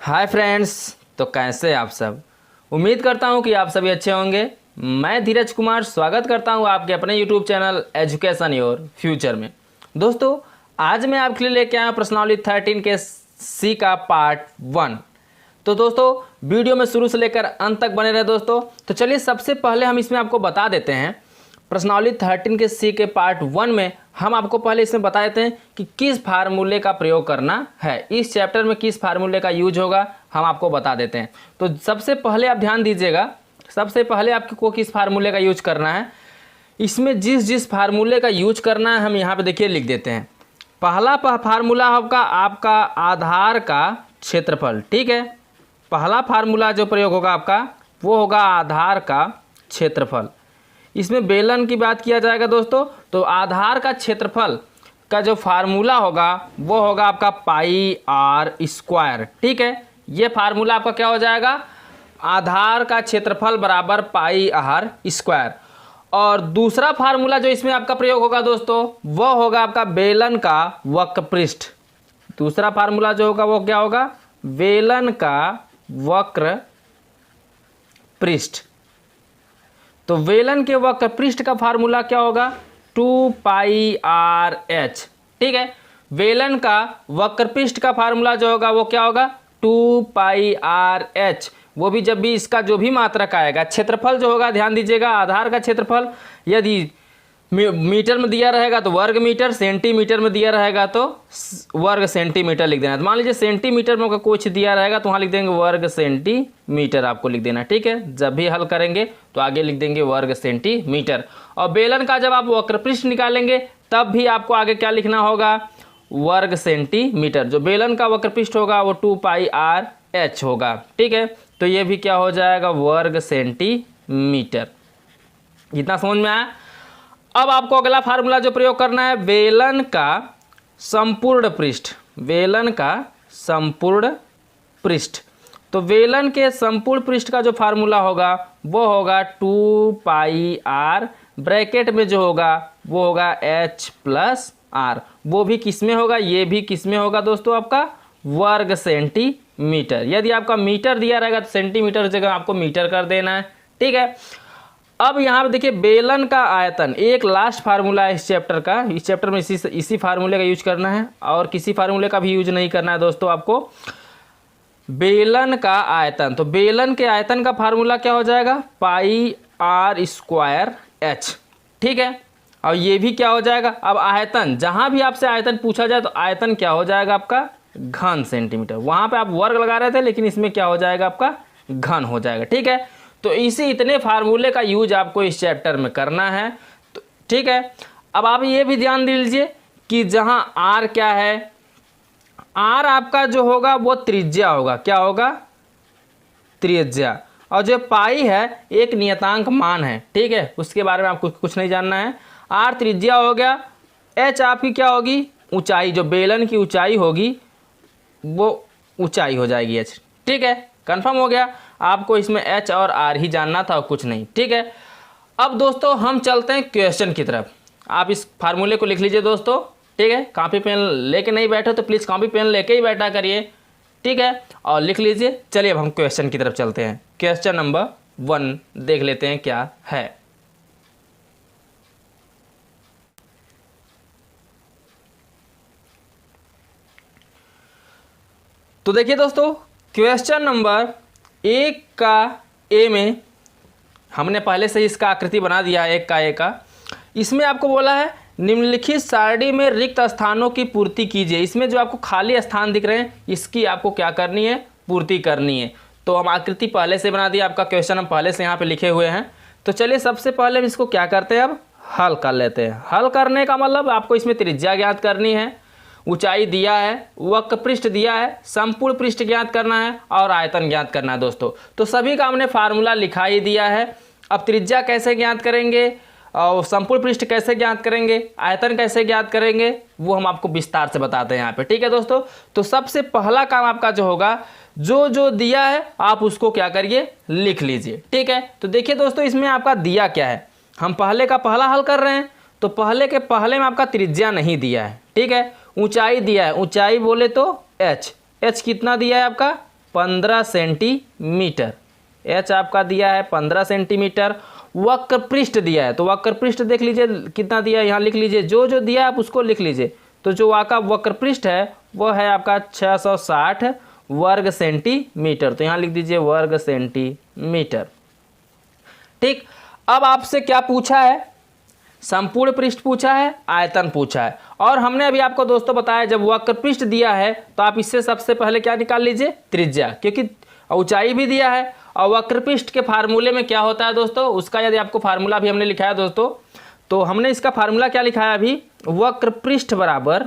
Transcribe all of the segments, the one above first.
Hi friends, तो कैसे आप सब। उम्मीद करता हूं कि आप सभी अच्छे होंगे। मैं धीरज कुमार स्वागत करता हूं आपके अपने YouTube channel education your future में। दोस्तों, आज मैं आपके लिए लेके आया प्रश्नावली 13 के सी का पार्ट 1। तो दोस्तों, वीडियो में शुरू से लेकर अंत तक बने रहे दोस्तों। तो चलिए सबसे पहले हम इसमें आपको बता देते हैं, प्रश्नावली 13 के सी के पार्ट 1 में हम आपको पहले इसमें बता देते हैं कि किस फार्मूले का प्रयोग करना है। इस चैप्टर में किस फार्मूले का यूज होगा हम आपको बता देते हैं। तो सबसे पहले आप ध्यान दीजिएगा, सबसे पहले आपको किस फार्मूले का यूज करना है। इसमें जिस फार्मूले का यूज करना है हम यहाँ पे देखिए लिख देते हैं। पहला फार्मूला होगा आपका आधार का क्षेत्रफल। ठीक है, पहला फार्मूला जो प्रयोग होगा आपका वो होगा आधार का क्षेत्रफल। इसमें बेलन की बात किया जाएगा दोस्तों, तो आधार का क्षेत्रफल का जो फार्मूला होगा वो होगा आपका पाई आर स्क्वायर। ठीक है, ये फार्मूला आपका क्या हो जाएगा, आधार का क्षेत्रफल बराबर पाई आर स्क्वायर। और दूसरा फार्मूला जो इसमें आपका प्रयोग होगा दोस्तों वो होगा आपका बेलन का वक्र पृष्ठ। दूसरा फार्मूला जो होगा वो क्या होगा, बेलन का वक्र पृष्ठ। तो बेलन के वक्र पृष्ठ का फार्मूला क्या होगा, 2 पाई आर एच। ठीक है, बेलन का वक्र पृष्ठ का फार्मूला जो होगा वो क्या होगा, 2 पाई आर एच। वो भी जब भी इसका जो भी मात्रक आएगा, क्षेत्रफल जो होगा ध्यान दीजिएगा, आधार का क्षेत्रफल यदि मीटर में दिया रहेगा तो वर्ग मीटर, सेंटीमीटर में दिया रहेगा तो वर्ग सेंटीमीटर लिख देना। तो मान लीजिए सेंटीमीटर में अगर कुछ दिया रहेगा तो वहाँ लिख देंगे वर्ग सेंटीमीटर, आपको लिख देना। ठीक है, जब भी हल करेंगे तो आगे लिख देंगे वर्ग सेंटीमीटर। और बेलन का जब आप वक्र पृष्ठ निकालेंगे तब भी आपको आगे क्या लिखना होगा, वर्ग सेंटीमीटर। जो बेलन का वक्र पृष्ठ होगा वो 2 पाई आर एच होगा। ठीक है, तो ये भी क्या हो जाएगा, वर्ग सेंटीमीटर। इतना समझ में आया। अब आपको अगला फार्मूला जो प्रयोग करना है, बेलन का संपूर्ण पृष्ठ। बेलन का संपूर्ण पृष्ठ। तो बेलन के संपूर्ण पृष्ठ का जो फार्मूला होगा वो होगा 2 पाई आर, ब्रैकेट में जो होगा वो होगा एच प्लस आर। वो भी किस में होगा, ये भी किस में होगा दोस्तों, आपका वर्ग सेंटीमीटर। यदि आपका मीटर दिया रहेगा तो सेंटीमीटर की जगह आपको मीटर कर देना है। ठीक है, अब यहाँ पे देखिए बेलन का आयतन, एक लास्ट फार्मूला है इस चैप्टर का। इस चैप्टर में इसी फार्मूले का यूज करना है और किसी फार्मूले का भी यूज नहीं करना है दोस्तों आपको। बेलन का आयतन, तो बेलन के आयतन का फार्मूला क्या हो जाएगा, पाई आर स्क्वायर एच। ठीक है, और ये भी क्या हो जाएगा, अब आयतन जहाँ भी आपसे आयतन पूछा जाए तो आयतन क्या हो जाएगा आपका, घन सेंटीमीटर। वहाँ पे आप वर्ग लगा रहे थे लेकिन इसमें क्या हो जाएगा आपका, घन हो जाएगा। ठीक है, तो इतने फार्मूले का यूज आपको इस चैप्टर में करना है। तो ठीक है, अब आप ये भी ध्यान दीजिए कि जहां आर क्या है, आर आपका जो होगा वो त्रिज्या होगा। क्या होगा, त्रिज्या। और जो पाई है एक नियतांक मान है। ठीक है, उसके बारे में आपको कुछ नहीं जानना है। आर त्रिज्या हो गया, एच आपकी क्या होगी, ऊंचाई। जो बेलन की ऊंचाई होगी वो ऊंचाई हो जाएगी एच। ठीक है, कंफर्म हो गया। आपको इसमें एच और आर ही जानना था और कुछ नहीं। ठीक है, अब दोस्तों हम चलते हैं क्वेश्चन की तरफ। आप इस फार्मूले को लिख लीजिए दोस्तों। ठीक है, कॉपी पेन लेके नहीं बैठे तो प्लीज़ कॉपी पेन लेके ही बैठा करिए। ठीक है, और लिख लीजिए। चलिए अब हम क्वेश्चन की तरफ चलते हैं। क्वेश्चन नंबर 1 देख लेते हैं क्या है। तो देखिए दोस्तों, क्वेश्चन नंबर 1 का ए में हमने पहले से ही इसका आकृति बना दिया है, 1 का ए का। इसमें आपको बोला है निम्नलिखित सारणी में रिक्त स्थानों की पूर्ति कीजिए। इसमें जो आपको खाली स्थान दिख रहे हैं इसकी आपको क्या करनी है, पूर्ति करनी है। तो हम आकृति पहले से बना दिया, आपका क्वेश्चन हम पहले से यहाँ पे लिखे हुए हैं। तो चलिए सबसे पहले हम इसको क्या करते हैं, अब हल कर लेते हैं। हल करने का मतलब आपको इसमें त्रिज्या ज्ञात करनी है, ऊंचाई दिया है, वक्र पृष्ठ दिया है, संपूर्ण पृष्ठ ज्ञात करना है और आयतन ज्ञात करना है दोस्तों। तो सभी का हमने फार्मूला लिखा ही दिया है। अब त्रिज्या कैसे ज्ञात करेंगे और संपूर्ण पृष्ठ कैसे ज्ञात करेंगे, आयतन कैसे ज्ञात करेंगे, वो हम आपको विस्तार से बताते हैं यहाँ पे। ठीक है दोस्तों, तो सबसे पहला काम आपका जो होगा, जो जो दिया है आप उसको क्या करिए, लिख लीजिए। ठीक है, तो देखिए दोस्तों इसमें आपका दिया क्या है, हम पहले का पहला हल कर रहे हैं। तो पहले के पहले में आपका त्रिज्या नहीं दिया है। ठीक है, ऊंचाई दिया है, ऊंचाई बोले तो एच, एच कितना दिया है आपका 15 सेंटीमीटर। एच आपका दिया है 15 सेंटीमीटर। वक्र पृष्ठ दिया है, तो वक्र पृष्ठ देख लीजिए कितना दिया है, यहाँ लिख लीजिए, जो जो दिया है आप उसको लिख लीजिए। तो जो आपका वक्र पृष्ठ है वो है आपका 660 वर्ग सेंटीमीटर, तो यहाँ लिख दीजिए वर्ग सेंटीमीटर। ठीक, अब आपसे क्या पूछा है, संपूर्ण पृष्ठ पूछा है, आयतन पूछा है। और हमने अभी आपको दोस्तों बताया जब वक्र पृष्ठ दिया है तो आप इससे सबसे पहले क्या निकाल लीजिए, त्रिज्या, क्योंकि ऊंचाई भी दिया है। और वक्र पृष्ठ के फार्मूले में क्या होता है दोस्तों, उसका यदि आपको फार्मूला भी हमने लिखा है दोस्तों, तो हमने इसका फार्मूला क्या लिखा है अभी, वक्र पृष्ठ बराबर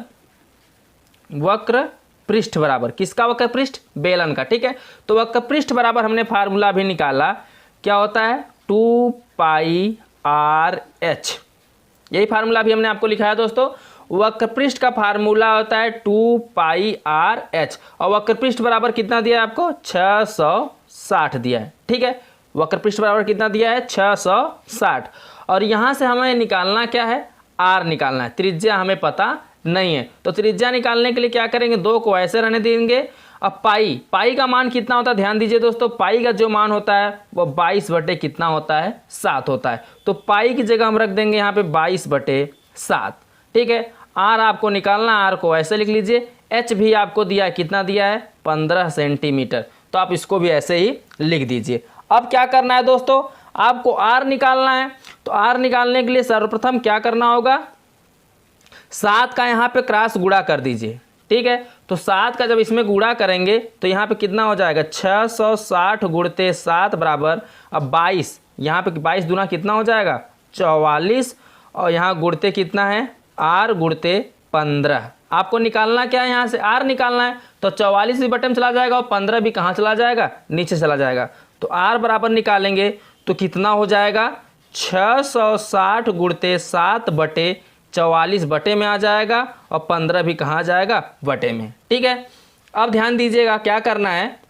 किसका, वक्र पृष्ठ, बेलन का। ठीक है, तो वक्र पृष्ठ बराबर हमने फार्मूला भी निकाला, क्या होता है 2πr/h। यही फार्मूला भी हमने आपको लिखा है दोस्तों। वक्र पृष्ठ का फार्मूला होता है 2πr/h और वक्र पृष्ठ बराबर कितना दिया है आपको, 660 दिया है। ठीक है, वक्र पृष्ठ बराबर कितना दिया है, 660। और यहाँ से हमें निकालना क्या है, r निकालना है, त्रिज्या हमें पता नहीं है। तो त्रिज्या निकालने के लिए क्या करेंगे, 2 को ऐसे रहने देंगे। अब पाई का मान कितना होता है, ध्यान दीजिए दोस्तों, पाई का जो मान होता है वो 22 कितना होता है, 7 होता है। तो पाई की जगह हम रख देंगे यहाँ पे 22/7। ठीक है, आर आपको निकालना, आर को ऐसे लिख लीजिए। एच भी आपको दिया है, कितना दिया है, 15 सेंटीमीटर, तो आप इसको भी ऐसे ही लिख दीजिए। अब क्या करना है दोस्तों, आपको आर निकालना है। तो आर निकालने के लिए सर्वप्रथम क्या करना होगा, 7 का यहाँ पे क्रॉस गुणा कर दीजिए। ठीक है, तो 7 का जब इसमें गुणा करेंगे तो यहाँ पे कितना हो जाएगा, 660 गुणते 7 बराबर, अब 22, यहाँ पे 22 दूना कितना हो जाएगा, 44, और यहाँ गुणते कितना है, आर गुणते 15। आपको निकालना क्या है, यहाँ से आर निकालना है। तो 44 भी बटे में चला जाएगा और 15 भी कहाँ चला जाएगा, नीचे चला जाएगा। तो आर बराबर निकालेंगे तो कितना हो जाएगा, 660 गुणते 7 बटे 44 बटे में आ जाएगा और 15 भी कहाँ जाएगा, बटे में। ठीक है, अब ध्यान दीजिएगा क्या करना है,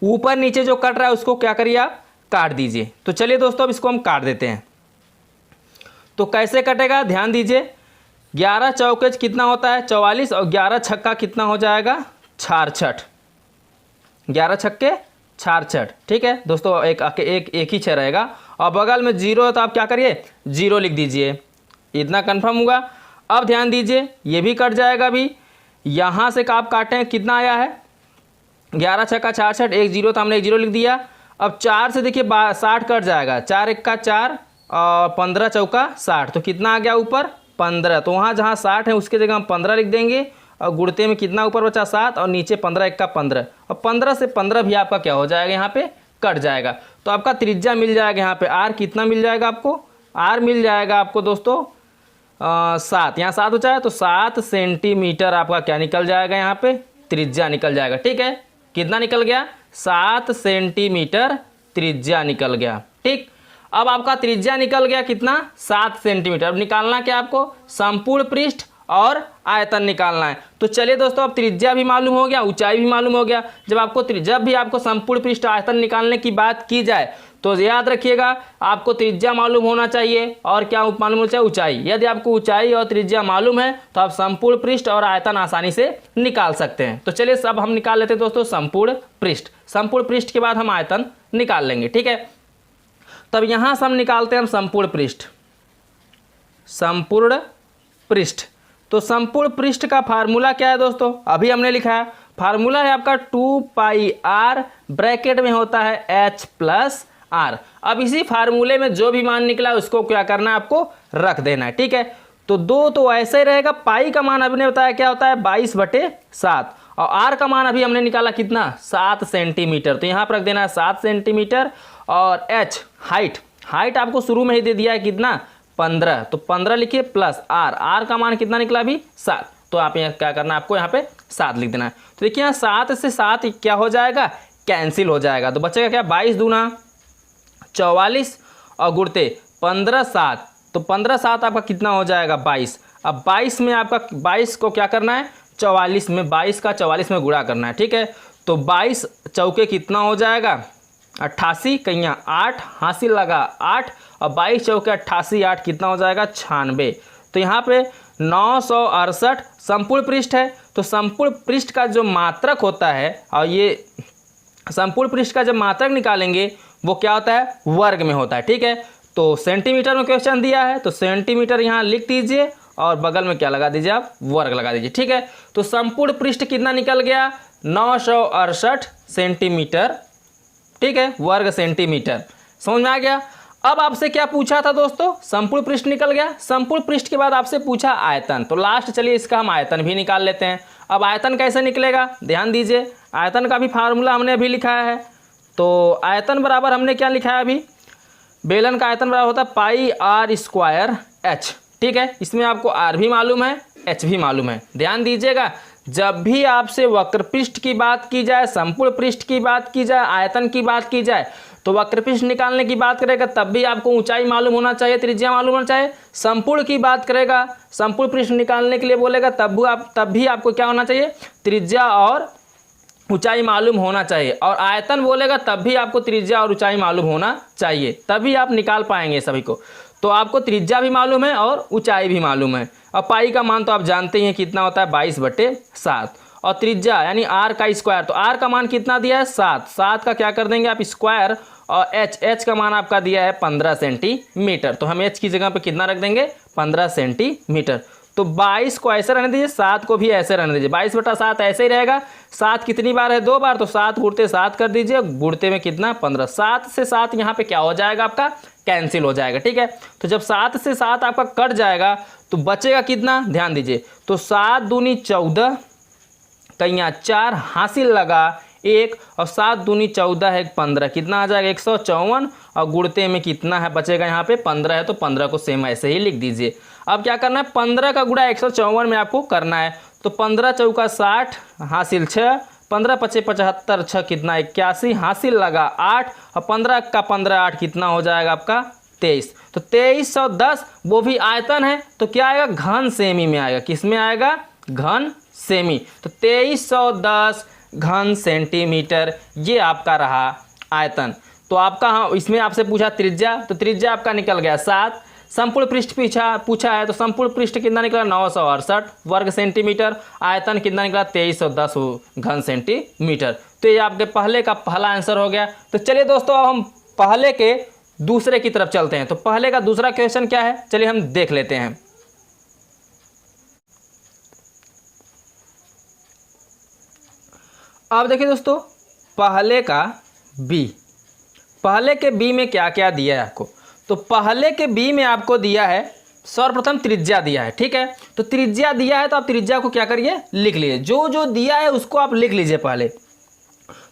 ऊपर नीचे जो कट रहा है उसको क्या करिए आप, काट दीजिए। तो चलिए दोस्तों अब इसको हम काट देते हैं। तो कैसे कटेगा, ध्यान दीजिए, 11 चौके कितना होता है, 44, और 11 छक्का कितना हो जाएगा, 66, 11 छक्के 66। ठीक है दोस्तों, एक ही 6 रहेगा और बगल में 0 है तो आप क्या करिए, 0 लिख दीजिए। इतना कंफर्म हुआ। अब ध्यान दीजिए, ये भी कट जाएगा भी, यहाँ से आप काटें, कितना आया है, 11 छक्का 66, एक 0 तो हमने एक 0 लिख दिया। अब 4 से देखिए 60 कट जाएगा, 4 एक्का 4 और 15 चौका 60, तो कितना आ गया ऊपर, 15। तो वहाँ जहाँ 60 है उसके जगह हम 15 लिख देंगे और गुणते में कितना ऊपर बचा, 7, और नीचे 15 एक्का 15, और 15 से 15 भी आपका क्या हो जाएगा, यहाँ पे कट जाएगा। तो आपका त्रिज्या मिल जाएगा, यहाँ पे आर कितना मिल जाएगा आपको, आर मिल जाएगा आपको दोस्तों 7, यहाँ 7 बचा है तो 7 सेंटीमीटर आपका क्या निकल जाएगा, यहाँ पे त्रिज्या निकल जाएगा। ठीक है, कितना निकल गया, 7 सेंटीमीटर त्रिज्या निकल गया। ठीक, अब आपका त्रिज्या निकल गया कितना, 7 सेंटीमीटर। अब निकालना क्या आपको, संपूर्ण पृष्ठ और आयतन निकालना है। तो चलिए दोस्तों, अब त्रिज्या भी मालूम हो गया, ऊंचाई भी मालूम हो गया। जब भी आपको संपूर्ण पृष्ठ आयतन निकालने की बात की जाए तो याद रखिएगा, आपको त्रिज्या मालूम होना चाहिए और क्या मालूम होना चाहिए, ऊंचाई। यदि आपको ऊंचाई और त्रिज्या मालूम है तो आप संपूर्ण पृष्ठ और आयतन आसानी से निकाल सकते हैं। तो चलिए सब हम निकाल लेते हैं दोस्तों, संपूर्ण पृष्ठ। संपूर्ण पृष्ठ के बाद हम आयतन निकाल लेंगे। ठीक है, तब यहाँ से हम निकालते हैं हम संपूर्ण पृष्ठ। संपूर्ण पृष्ठ, तो संपूर्ण पृष्ठ का फार्मूला क्या है दोस्तों, अभी हमने लिखा है। फार्मूला है आपका 2πr, ब्रैकेट में होता है h + r। अब इसी फार्मूले में जो भी मान निकला उसको क्या करना है, आपको रख देना है। ठीक है, तो 2 तो ऐसे ही रहेगा। पाई का मान अभी ने बताया क्या होता है, 22/7, और r का मान अभी हमने निकाला कितना, 7 सेंटीमीटर, तो यहाँ पर रख देना है 7 सेंटीमीटर। और h हाइट आपको शुरू में ही दे दिया है कितना, 15, तो 15 लिखिए प्लस r का मान कितना निकला अभी, 7, तो आप यहाँ क्या करना है, आपको यहाँ पे 7 लिख देना है। तो देखिए यहाँ 7 से 7 क्या हो जाएगा, कैंसिल हो जाएगा, तो बचेगा क्या, 22 दूना 44 और गुणते 15 7, तो 15 7 आपका कितना हो जाएगा, 22। अब 22 में आपका 22 को क्या करना है, 44 में 22 का 44 में गुणा करना है। ठीक है, तो 22 चौके कितना हो जाएगा, 88, कहीं 8 हासिल लगा 8, और 22 चौके 88, 8 कितना हो जाएगा, 96। तो यहाँ पे 968 संपूर्ण पृष्ठ है। तो संपूर्ण पृष्ठ का जो मात्रक होता है, और ये संपूर्ण पृष्ठ का जब मात्रक निकालेंगे वो क्या होता है, वर्ग में होता है। ठीक है, तो सेंटीमीटर में क्वेश्चन दिया है तो सेंटीमीटर यहाँ लिख दीजिए और बगल में क्या लगा दीजिए आप, वर्ग लगा दीजिए। ठीक है, तो संपूर्ण पृष्ठ कितना निकल गया, 968 सेंटीमीटर। ठीक है, वर्ग सेंटीमीटर। समझ में आ गया। अब आपसे क्या पूछा था दोस्तों, संपूर्ण पृष्ठ निकल गया। संपूर्ण पृष्ठ के बाद आपसे पूछा आयतन, तो लास्ट चलिए इसका हम आयतन भी निकाल लेते हैं। अब आयतन कैसे निकलेगा, ध्यान दीजिए, आयतन का भी फार्मूला हमने अभी लिखाया है। तो आयतन बराबर हमने क्या लिखा है अभी, बेलन का आयतन बराबर होता है पाई आर स्क्वायर एच। ठीक है, इसमें आपको आर भी मालूम है, एच भी मालूम है। ध्यान दीजिएगा, जब भी आपसे वक्र पृष्ठ की बात की जाए, संपूर्ण पृष्ठ की बात की जाए, आयतन की बात की जाए, तो वक्र पृष्ठ निकालने की बात करेगा तब भी आपको ऊंचाई मालूम होना चाहिए, त्रिज्या मालूम होना चाहिए। संपूर्ण की बात करेगा, संपूर्ण पृष्ठ निकालने के लिए बोलेगा तब भी आपको क्या होना चाहिए, त्रिज्या और ऊंचाई मालूम होना चाहिए। और आयतन बोलेगा तब भी आपको त्रिज्या और ऊंचाई मालूम होना चाहिए, तभी आप निकाल पाएंगे सभी को। तो आपको त्रिज्या भी मालूम है और ऊंचाई भी मालूम है। और पाई का मान तो आप जानते ही हैं कितना होता है, 22/7। और त्रिज्या यानी आर का स्क्वायर, तो आर का मान कितना दिया है, 7। 7 का क्या कर देंगे आप, स्क्वायर। और एच का मान आपका दिया है 15 सेंटीमीटर, तो हम एच की जगह पे कितना रख देंगे, 15 सेंटीमीटर। तो 22 को ऐसे रहने दीजिए, 7 को भी ऐसे रहने दीजिए। 22/7 ऐसे ही रहेगा। 7 कितनी बार है, 2 बार, तो 7 गुणते 7 कर दीजिए, गुणते में कितना, 15। 7 से 7 यहाँ पे क्या हो जाएगा आपका, कैंसिल हो जाएगा। ठीक है, तो जब 7 से 7 आपका कट जाएगा तो बचेगा कितना, ध्यान दीजिए, तो 7 दूनी 14, कहीं 4 हासिल लगा 1, और 7 दूनी 14 है 15, कितना आ जाएगा 154, और गुणते में कितना है बचेगा, यहाँ पे 15 है, तो 15 को सेम ऐसे ही लिख दीजिए। अब क्या करना है, 15 का गुणा 154 में आपको करना है, तो 15 चौका 60 हासिल 6, 15 पचे 75, 6 कितना 81 हासिल लगा 8, और 15 का 15 8 कितना हो जाएगा आपका 23। तो 2310 वो भी आयतन है, तो क्या आएगा, घन सेमी में आएगा। किस में आएगा, घन सेमी। तो 2310 घन सेंटीमीटर, ये आपका रहा आयतन। तो आपका, हाँ, इसमें आपसे पूछा त्रिज्या, तो त्रिज्या आपका निकल गया 7। संपूर्ण पृष्ठ पूछा है, तो संपूर्ण पृष्ठ कितना निकला, 968 वर्ग सेंटीमीटर। आयतन कितना निकला, 2310 घन सेंटीमीटर। तो ये आपके पहले का पहला आंसर हो गया। तो चलिए दोस्तों, अब हम पहले के दूसरे की तरफ चलते हैं। तो पहले का दूसरा क्वेश्चन क्या है, चलिए हम देख लेते हैं। अब देखिए दोस्तों, पहले का बी, पहले के बी में क्या क्या दिया है आपको। तो पहले के बी में आपको दिया है, सर्वप्रथम त्रिज्या दिया है। ठीक है, तो त्रिज्या दिया है तो आप त्रिज्या को क्या करिए, लिख लीजिए। जो जो दिया है उसको आप लिख लीजिए पहले।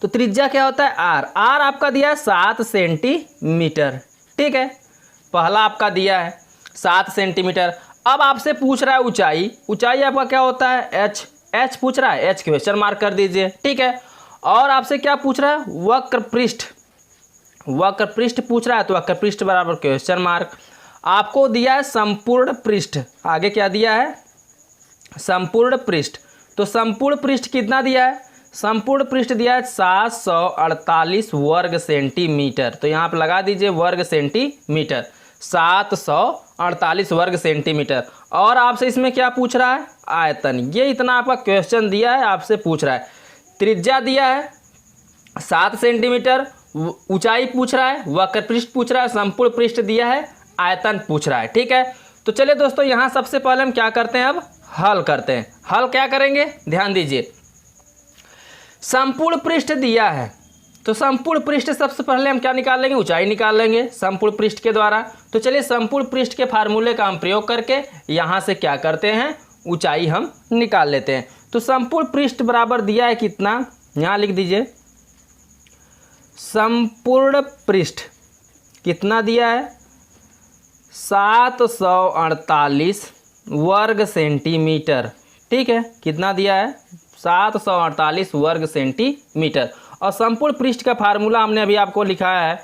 तो त्रिज्या क्या होता है, आर। आर आपका दिया है 7 सेंटीमीटर। ठीक है, पहला आपका दिया है 7 सेंटीमीटर। अब आपसे पूछ रहा है ऊंचाई। ऊंचाई आपका क्या होता है, एच। एच पूछ रहा है, एच क्वेश्चन मार्क कर दीजिए। ठीक है, और आपसे क्या पूछ रहा है, वक्र पृष्ठ। वक्र पृष्ठ पूछ रहा है, तो वक्र पृष्ठ बराबर क्वेश्चन मार्क। आपको दिया है संपूर्ण पृष्ठ, आगे क्या दिया है, संपूर्ण पृष्ठ। तो संपूर्ण पृष्ठ कितना दिया है, संपूर्ण पृष्ठ दिया है 748 वर्ग सेंटीमीटर। तो यहाँ पर लगा दीजिए वर्ग सेंटीमीटर, 748 वर्ग सेंटीमीटर। और आपसे इसमें क्या पूछ रहा है, आयतन। ये इतना आपका क्वेश्चन दिया है, आपसे पूछ रहा है। त्रिज्या दिया है 7 सेंटीमीटर, ऊंचाई पूछ रहा है, वक्र पृष्ठ पूछ रहा है, संपूर्ण पृष्ठ दिया है, आयतन पूछ रहा है। ठीक है, तो चलिए दोस्तों, यहाँ सबसे पहले हम क्या करते हैं, अब हल करते हैं। हल क्या करेंगे, ध्यान दीजिए। संपूर्ण पृष्ठ दिया है, तो संपूर्ण पृष्ठ सबसे पहले हम क्या निकाल लेंगे, ऊंचाई निकाल लेंगे संपूर्ण पृष्ठ के द्वारा। तो चलिए संपूर्ण पृष्ठ के फार्मूले का हम प्रयोग करके यहाँ से क्या करते हैं, ऊंचाई हम निकाल लेते हैं। तो संपूर्ण पृष्ठ बराबर दिया है कितना, यहाँ लिख दीजिए, संपूर्ण पृष्ठ कितना दिया है, 748 वर्ग सेंटीमीटर। ठीक है, कितना दिया है, 748 वर्ग सेंटीमीटर। और संपूर्ण पृष्ठ का फार्मूला हमने अभी आपको लिखा है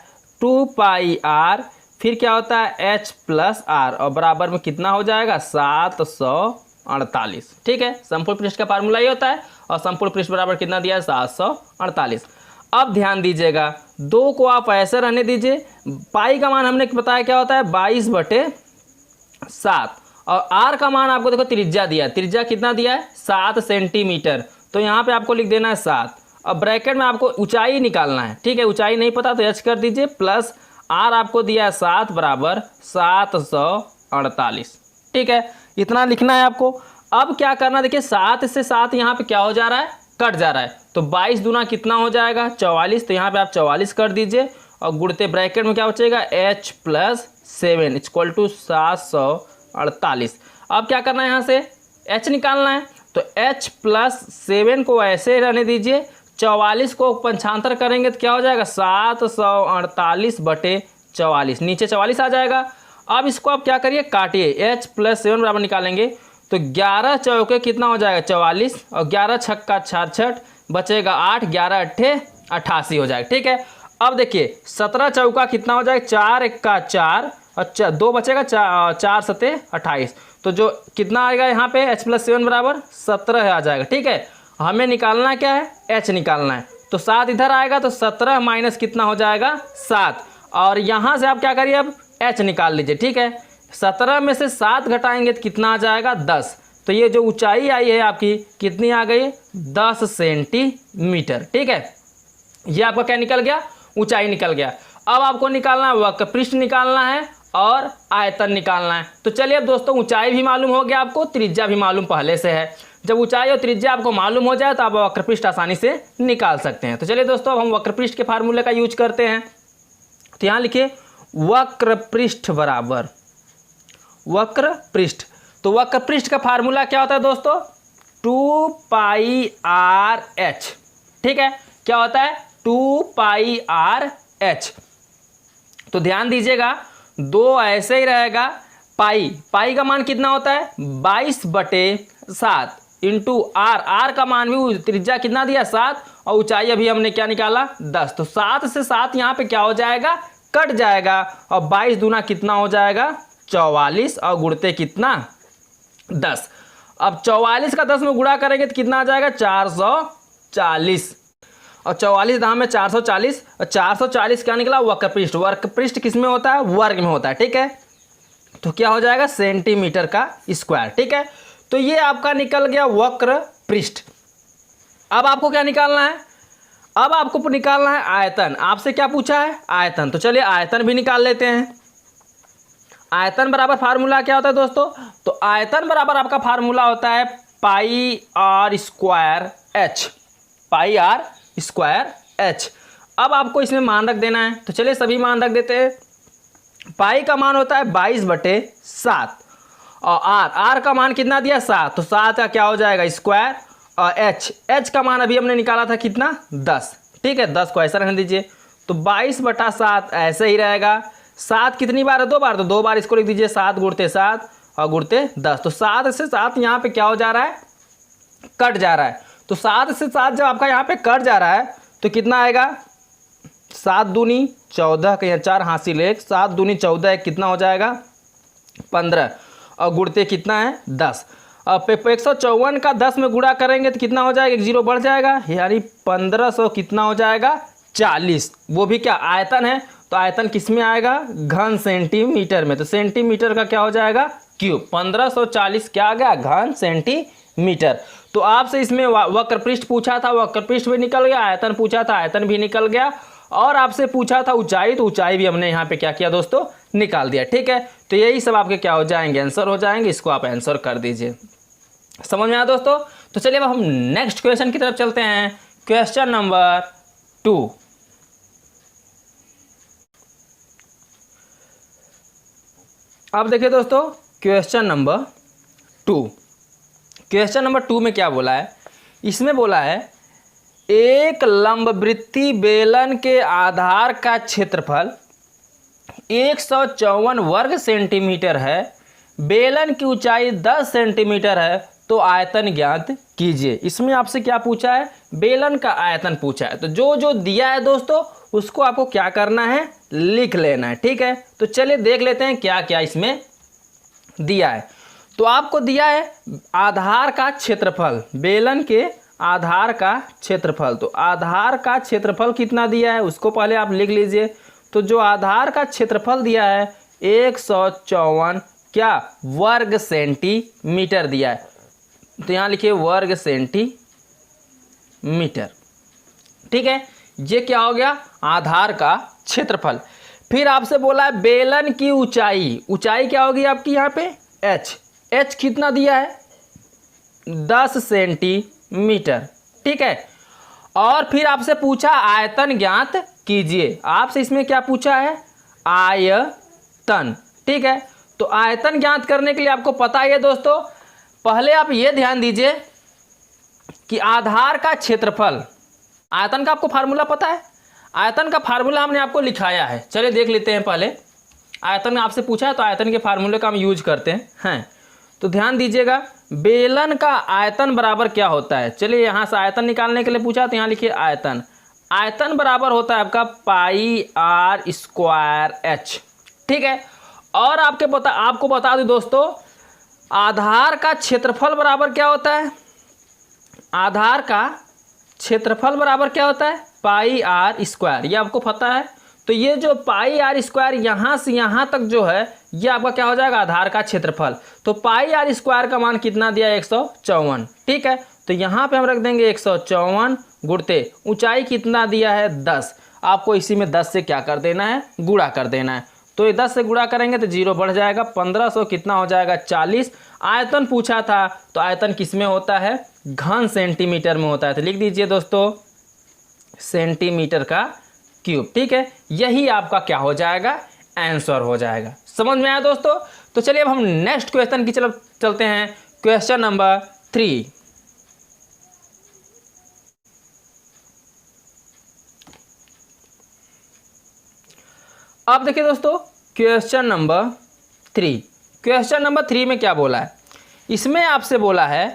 2 पाई आर, फिर क्या होता है h प्लस आर, और बराबर में कितना हो जाएगा 748। ठीक है, संपूर्ण पृष्ठ का फार्मूला ये होता है। और संपूर्ण पृष्ठ बराबर कितना दिया है 748। अब ध्यान दीजिएगा, 2 को आप ऐसे रहने दीजिए। पाई का मान हमने बताया क्या होता है 22/7, और आर का मान आपको देखो त्रिज्या दिया है, त्रिज्या कितना दिया है 7 सेंटीमीटर, तो यहाँ पे आपको लिख देना है 7। अब ब्रैकेट में आपको ऊंचाई निकालना है, ठीक है, ऊंचाई नहीं पता तो एच कर दीजिए, प्लस आर आपको दिया है 7 बराबर 748, ठीक है, इतना लिखना है आपको। अब क्या करना, देखिए 7 से 7 यहाँ पे क्या हो जा रहा है, कट जा रहा है, तो 22 दूना कितना हो जाएगा 44, तो यहाँ पे आप 44 कर दीजिए और गुणते ब्रैकेट में क्या बचेगा h प्लस 7 इक्वल टू 748। अब क्या करना है, यहाँ से h निकालना है, तो h प्लस 7 को ऐसे रहने दीजिए, 44 को पंचांतर करेंगे तो क्या हो जाएगा 748 बटे 44, नीचे 44 आ जाएगा। अब इसको आप क्या करिए, काटिए, h प्लस 7 बराबर निकालेंगे तो 11 चौके कितना हो जाएगा 44 और 11 छक्का 66 बचेगा 8, 11 अट्ठे 88 हो जाएगा, ठीक है। अब देखिए 17 चौका कितना हो जाएगा 4 एक्का 4 अच्छा 2 बचेगा 4 सते 28, तो जो कितना आएगा यहाँ पे h प्लस 7 बराबर 17 आ जाएगा, ठीक है। हमें निकालना क्या है, h निकालना है, तो 7 इधर आएगा तो 17 माइनस कितना हो जाएगा 7, और यहाँ से आप क्या करिए अब h निकाल लीजिए, ठीक है। 17 में से 7 घटाएंगे तो कितना आ जाएगा 10, तो ये जो ऊंचाई आई है आपकी कितनी आ गई 10 सेंटीमीटर, ठीक है। ये आपका क्या निकल गया, ऊंचाई निकल गया। अब आपको निकालना है वक्र पृष्ठ निकालना है और आयतन निकालना है। तो चलिए अब दोस्तों ऊंचाई भी मालूम हो गया आपको, त्रिज्या भी मालूम पहले से है। जब ऊंचाई और त्रिज्या आपको मालूम हो जाए तो आप वक्र पृष्ठ आसानी से निकाल सकते हैं। तो चलिए दोस्तों अब हम वक्र पृष्ठ के फार्मूले का यूज करते हैं। तो यहाँ लिखिए वक्र पृष्ठ बराबर वक्र पृष्ठ, तो वक्र पृष्ठ का फार्मूला क्या होता है दोस्तों 2 पाई आर एच, ठीक है, क्या होता है 2 पाई आर एच। तो ध्यान दीजिएगा 2 ऐसे ही रहेगा, पाई पाई का मान कितना होता है 22 बटे 7 इंटू आर, आर का मान भी त्रिज्या कितना दिया 7 और ऊंचाई अभी हमने क्या निकाला 10, तो 7 से 7 यहाँ पे क्या हो जाएगा कट जाएगा और 22 दूना कितना हो जाएगा 44 और गुणते कितना 10। अब 44 का 10 में गुणा करेंगे तो कितना आ जाएगा 440 और 44 दाम में 440 और 440 क्या निकला वक्र पृष्ठ, वक्र पृष्ठ किस में होता है वर्ग में होता है, ठीक है। तो क्या हो जाएगा सेंटीमीटर का स्क्वायर, ठीक है। तो ये आपका निकल गया वक्र पृष्ठ। अब आपको क्या निकालना है, अब आपको निकालना है आयतन। आपसे क्या पूछा है आयतन, तो चलिए आयतन भी निकाल लेते हैं। आयतन बराबर फार्मूला क्या होता है दोस्तों, तो आयतन बराबर आपका फार्मूला होता है pi r square h, pi r square h. अब आपको इसमें मान रख देना है, तो चलिए सभी मान रख देते हैं। पाई का मान होता है 22 बटे 7 और आर का मान कितना दिया 7, तो 7 का क्या हो जाएगा स्क्वायर और एच का मान अभी हमने निकाला था कितना 10, ठीक है, 10 को ऐसा रहने दीजिए, तो 22 बटा 7 ऐसे ही रहेगा। 7 कितनी बार है 2 बार, तो 2 बार इसको लिख दीजिए 7 गुणते 7 और गुणते 10, तो 7 से 7 यहाँ पे क्या हो जा रहा है कट जा रहा है, तो 7 से 7 जब आपका यहाँ पे कट जा रहा है तो कितना आएगा 7 दूनी 14 का 4 हासिल 1, 7 दूनी 14 कितना हो जाएगा 15 और गुणते कितना है 10। अब 154 का 10 में गुणा करेंगे तो कितना हो जाएगा, एक जीरो बढ़ जाएगा, यानी 1500 कितना हो जाएगा 40, वो भी क्या आयतन है, तो आयतन किस में आएगा घन सेंटीमीटर में, तो सेंटीमीटर का क्या हो जाएगा क्यूब, 1540 क्या आ गया घन सेंटीमीटर। तो आपसे इसमें वक्र पृष्ठ पूछा था, वक्र पृष्ठ भी निकल गया, आयतन पूछा था आयतन भी निकल गया, और आपसे पूछा था ऊंचाई, तो ऊंचाई भी हमने यहाँ पे क्या किया दोस्तों निकाल दिया, ठीक है। तो यही सब आपके क्या हो जाएंगे आंसर हो जाएंगे, इसको आप आंसर कर दीजिए। समझ में आया दोस्तों। तो चलिए अब हम नेक्स्ट क्वेश्चन की तरफ चलते हैं, क्वेश्चन नंबर 2। अब देखिए दोस्तों क्वेश्चन नंबर 2, क्वेश्चन नंबर 2 में क्या बोला है, इसमें बोला है एक लंबवृत्तीय बेलन के आधार का क्षेत्रफल 154 वर्ग सेंटीमीटर है, बेलन की ऊंचाई 10 सेंटीमीटर है, तो आयतन ज्ञात कीजिए। इसमें आपसे क्या पूछा है बेलन का आयतन पूछा है, तो जो जो दिया है दोस्तों उसको आपको क्या करना है लिख लेना है, ठीक है। तो चलिए देख लेते हैं क्या क्या इसमें दिया है। तो आपको दिया है आधार का क्षेत्रफल, बेलन के आधार का क्षेत्रफल, तो आधार का क्षेत्रफल कितना दिया है उसको पहले आप लिख लीजिए। तो जो आधार का क्षेत्रफल दिया है 154 क्या वर्ग सेंटीमीटर दिया है, तो यहाँ लिखिए वर्ग सेंटीमीटर। ठीक है, ये क्या हो गया, आधार का क्षेत्रफल। फिर आपसे बोला है बेलन की ऊंचाई, ऊंचाई क्या होगी आपकी यहाँ पे h, h कितना दिया है 10 सेंटीमीटर। ठीक है, और फिर आपसे पूछा आयतन ज्ञात कीजिए, आपसे इसमें क्या पूछा है आयतन। ठीक है, तो आयतन ज्ञात करने के लिए आपको पता है दोस्तों, पहले आप ये ध्यान दीजिए कि आधार का क्षेत्रफल, आयतन का आपको फार्मूला पता है, आयतन का फार्मूला हमने आपको लिखाया है, चलिए देख लेते हैं। पहले आयतन आपसे पूछा है तो आयतन के फार्मूले का हम यूज करते हैं। तो ध्यान दीजिएगा, बेलन का आयतन बराबर क्या होता है, चलिए यहाँ से आयतन निकालने के लिए पूछा तो यहाँ लिखिए आयतन, आयतन बराबर होता है आपका पाई आर स्क्वायर एच। ठीक है, और आपको बता दूं दोस्तों, आधार का क्षेत्रफल बराबर क्या होता है, आधार का क्षेत्रफल बराबर क्या होता है पाई आर स्क्वायर, ये आपको पता है। तो ये जो पाई आर स्क्वायर यहाँ से यहाँ तक जो है ये आपका क्या हो जाएगा आधार का क्षेत्रफल। तो पाई आर स्क्वायर का मान कितना दिया है 154। ठीक है, तो यहाँ पे हम रख देंगे 154 गुणते ऊंचाई कितना दिया है 10, आपको इसी में 10 से क्या कर देना है गुणा कर देना है। तो ये 10 से गुणा करेंगे तो 0 बढ़ जाएगा, 1500 कितना हो जाएगा 40। आयतन पूछा था तो आयतन किस में होता है घन सेंटीमीटर में होता है, तो लिख दीजिए दोस्तों सेंटीमीटर का क्यूब। ठीक है, यही आपका क्या हो जाएगा आंसर हो जाएगा। समझ में आया दोस्तों? तो चलिए अब हम नेक्स्ट क्वेश्चन की चलते हैं, क्वेश्चन नंबर 3। अब देखिए दोस्तों क्वेश्चन नंबर 3, क्वेश्चन नंबर 3 में क्या बोला है, इसमें आपसे बोला है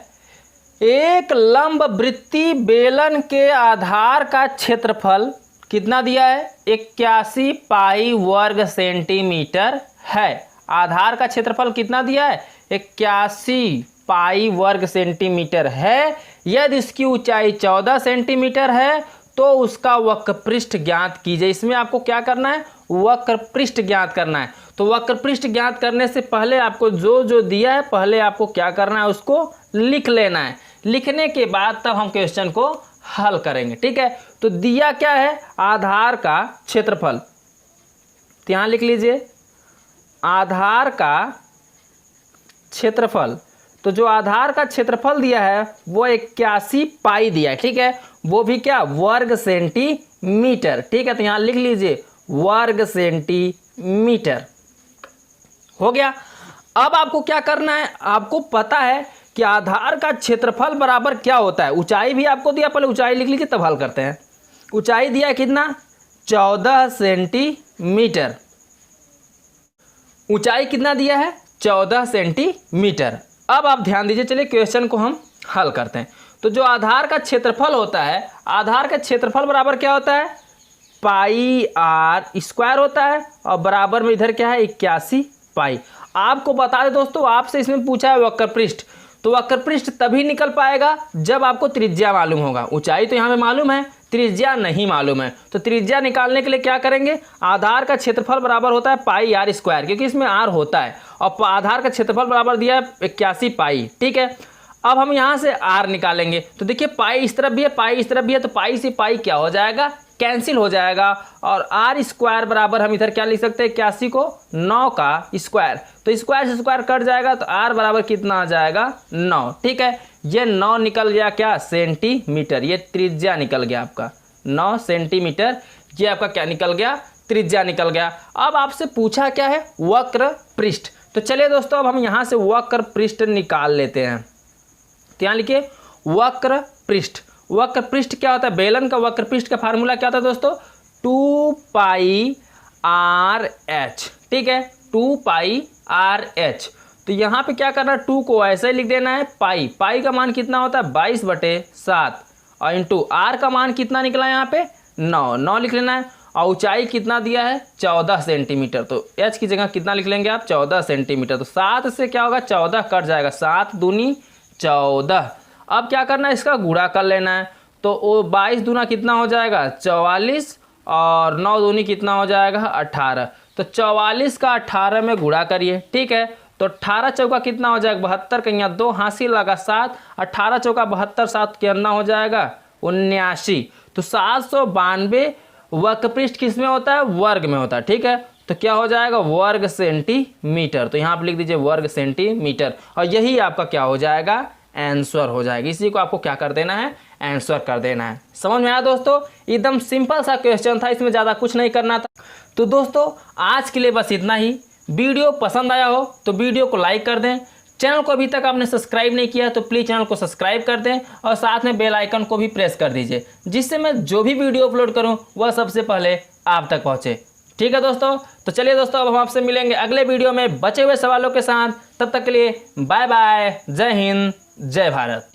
एक लंब वृत्तीय बेलन के आधार का क्षेत्रफल कितना दिया है 81 पाई वर्ग सेंटीमीटर है। आधार का क्षेत्रफल कितना दिया है 81 पाई वर्ग सेंटीमीटर है। यदि इसकी ऊंचाई 14 सेंटीमीटर है तो उसका वक्रपृष्ठ ज्ञात कीजिए। इसमें आपको क्या करना है वक्रपृष्ठ ज्ञात करना है। तो वक्रपृष्ठ ज्ञात करने से पहले आपको जो दिया है पहले आपको क्या करना है उसको लिख लेना है, लिखने के बाद तब हम क्वेश्चन को हल करेंगे। ठीक है, तो दिया क्या है आधार का क्षेत्रफल, तो यहां लिख लीजिए आधार का क्षेत्रफल। तो जो आधार का क्षेत्रफल दिया है वो 81 पाई दिया है। ठीक है, वो भी क्या वर्ग सेंटीमीटर। ठीक है, तो यहां लिख लीजिए वर्ग सेंटीमीटर हो गया। अब आपको क्या करना है, आपको पता है कि आधार का क्षेत्रफल बराबर क्या होता है, ऊंचाई भी आपको दिया, पहले ऊंचाई लिख लीजिए तब हल करते हैं। ऊंचाई दिया कितना 14 सेंटीमीटर, ऊंचाई कितना दिया है 14 सेंटीमीटर। अब आप ध्यान दीजिए, चलिए क्वेश्चन को हम हल करते हैं। तो जो आधार का क्षेत्रफल होता है, आधार का क्षेत्रफल बराबर क्या होता है पाई आर स्क्वायर होता है और बराबर में इधर क्या है 81 पाई। आपको बता दें दोस्तों, आपसे इसमें पूछा है वक्रपृष्ठ, तो वक्रपृष्ठ तभी निकल पाएगा जब आपको त्रिज्या मालूम होगा। ऊंचाई तो यहाँ पे मालूम है, त्रिज्या नहीं मालूम है। तो त्रिज्या निकालने के लिए क्या करेंगे, आधार का क्षेत्रफल बराबर होता है पाई आर स्क्वायर, क्योंकि इसमें आर होता है और आधार का क्षेत्रफल बराबर दिया है 81 पाई। ठीक है, अब हम यहाँ से आर निकालेंगे। तो देखिए पाई इस तरफ भी है पाई इस तरफ भी है, तो पाई से पाई क्या हो जाएगा कैंसिल हो जाएगा, और आर स्क्वायर बराबर हम इधर क्या लिख सकते हैं 81 को 9 का स्क्वायर, तो स्क्वायर से स्क्वायर कट जाएगा, तो आर बराबर कितना आ जाएगा 9। ठीक है, ये 9 निकल गया क्या सेंटीमीटर, ये त्रिज्या निकल गया आपका 9 सेंटीमीटर, ये आपका क्या निकल गया त्रिज्या निकल गया। अब आपसे पूछा क्या है वक्र पृष्ठ, तो चलिए दोस्तों अब हम यहाँ से वक्र पृष्ठ निकाल लेते हैं। तो यहाँ लिखिए वक्र पृष्ठ, वक्र पृष्ठ क्या होता है, बेलन का वक्र पृष्ठ का फार्मूला क्या होता है दोस्तों 2 पाई आर एच। ठीक है, 2 पाई आर एच। तो यहाँ पे क्या करना है 2 को ऐसे ही लिख देना है, पाई, पाई का मान कितना होता है 22/7 और इंटू आर का मान कितना निकला है यहाँ पे 9 लिख लेना है, और ऊंचाई कितना दिया है 14 सेंटीमीटर, तो एच की जगह कितना लिख लेंगे आप 14 सेंटीमीटर। तो 7 से क्या होगा 14 कट जाएगा, 7 दूनी 14। अब क्या करना है इसका गुणा कर लेना है, तो वो 22 दूना कितना हो जाएगा 44 और 9 दूनी कितना हो जाएगा 18, तो 44 का 18 में गुणा करिए। ठीक है, तो 18 चौका कितना हो जाएगा 72 का, यहाँ 2 हासिल लगा 7, 18 चौका 72, 7 कितना हो जाएगा 79। तो 792 वक्रपृष्ठ किस में होता है, वर्ग में होता है। ठीक है, तो क्या हो जाएगा वर्ग सेंटीमीटर। तो यहाँ पे लिख दीजिए वर्ग सेंटीमीटर, और यही आपका क्या हो जाएगा आंसर हो जाएगा। इसी को आपको क्या कर देना है, आंसर कर देना है। समझ में आया दोस्तों, एकदम सिंपल सा क्वेश्चन था, इसमें ज़्यादा कुछ नहीं करना था। तो दोस्तों आज के लिए बस इतना ही। वीडियो पसंद आया हो तो वीडियो को लाइक कर दें, चैनल को अभी तक आपने सब्सक्राइब नहीं किया तो प्लीज़ चैनल को सब्सक्राइब कर दें, और साथ में बेल आइकन को भी प्रेस कर दीजिए, जिससे मैं जो भी वीडियो अपलोड करूं वह सबसे पहले आप तक पहुंचे। ठीक है दोस्तों, तो चलिए दोस्तों, अब हम आपसे मिलेंगे अगले वीडियो में बचे हुए सवालों के साथ। तब तक के लिए बाय बाय, जय हिंद, जय भारत।